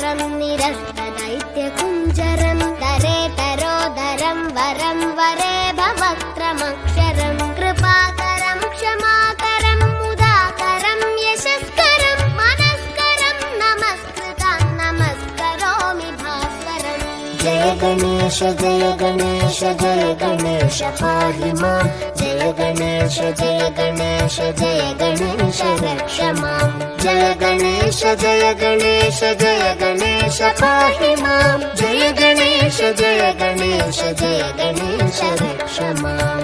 वज्रं निरस्तदैत्यकुञ्जरं तरेतरोदरं वरं वरेभवक्त्रमक्षरं कृपाकरं क्षमाकरं मुदाकरं यशस्करं मनस्करं नमस्कृतं नमस्करोमि भास्वरम्। जय गणेश जय गणेश जय गणेश पाहि माम्। जय गणेश जय गणेश जय गणेश रक्ष माम्। जय गणेश जय गणेश जय गणेश पाहि माम्। जय गणेश जय गणेश जय गणेश रक्ष माम्।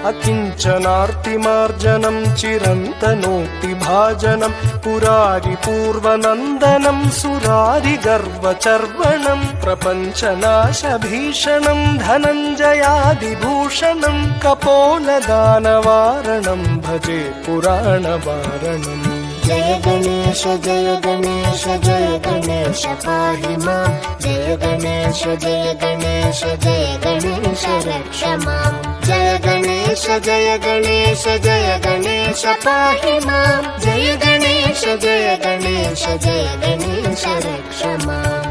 अकिञ्चनार्तिमार्जनं चिरन्तनोक्तिभाजनं पुरारिपूर्वनन्दनं सुरारिगर्वचर्वणं प्रपञ्चनाशभीषणं धनञ्जयादिभूषणं कपोलदानवारणं भजे पुराणवारणम्। जय गणेश जय गणेश जय गणेश पाहि माम्। जय गणेश जय गणेश जय गणेश रक्ष माम्। जय गणेश जय गणेश जय गणेश पाहि माम्। जय गणेश जय गणेश जय गणेश रक्ष माम्।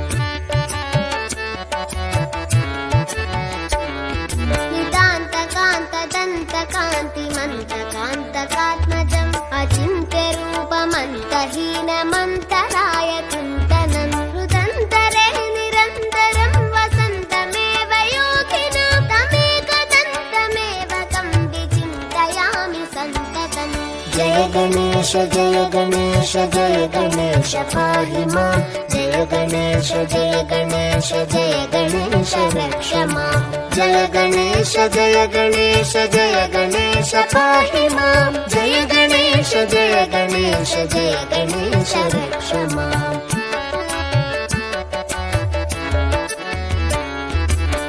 नितान्तकान्तदन्तकान्तिमन्तकान्तकात्मजम् अचिन्त्यरूपमन्तहीनमन्तराय चिन्तनम् हृदन्तरे निरन्तरं वसन्तमेव योगिनां तमेकदन्तमेव तं विचिन्तयामि सन्ततम्। जय गणेश जय गणेश जय गणेश पाहि माम्। जय गणेश जय गणेश जय गणेश रक्ष माम्। जय गणेश जय गणेश जय गणेश पाहि माम्। जय गणेश जय गणेश जय गणेश रक्ष माम्।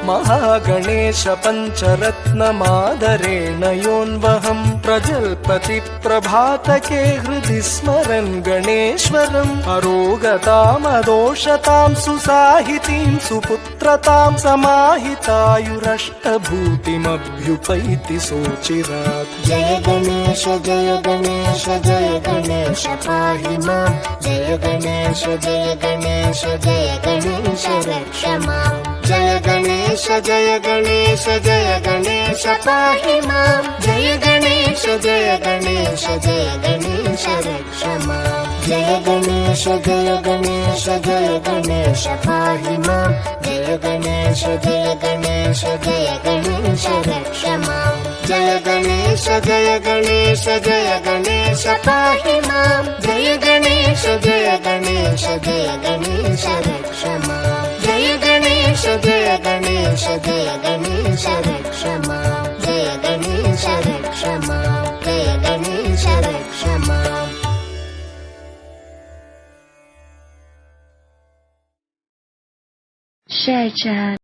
महागणेश पञ्चरत्नमादरेण योऽन्वहं प्रजल्पति प्रभातके हृदि स्मरन् गणेश्वरम् अरोगतामदोषतां सुसाहितीं सुपुत्रतां समाहितायुरष्टभूतिमभ्युपैति सोचिरात्। जय गणेश जय गणेश जय गणेश पाहि माम्। जय गणेश जय गणेश जय गणेश रक्ष माम्। जय गणेश जय गणेश जय गणेश पाहि माम्। जय गणेश जय गणेश जय गणेश रक्ष माम्। जय गणेश जय गणेश जय गणेश पाहि माम्। जय गणेश जय गणेश जय गणेश रक्ष माम्। जय गणेश जय गणेश जय गणेश पाहि माम्। जय गणेश जय गणेश जय गणेश रक्ष माम्। जय गणेश जय गणेश जय गणेश रक्ष माम्। जय गणेश रक्ष माम्। जय गणेश रक्ष माम्। Share chat.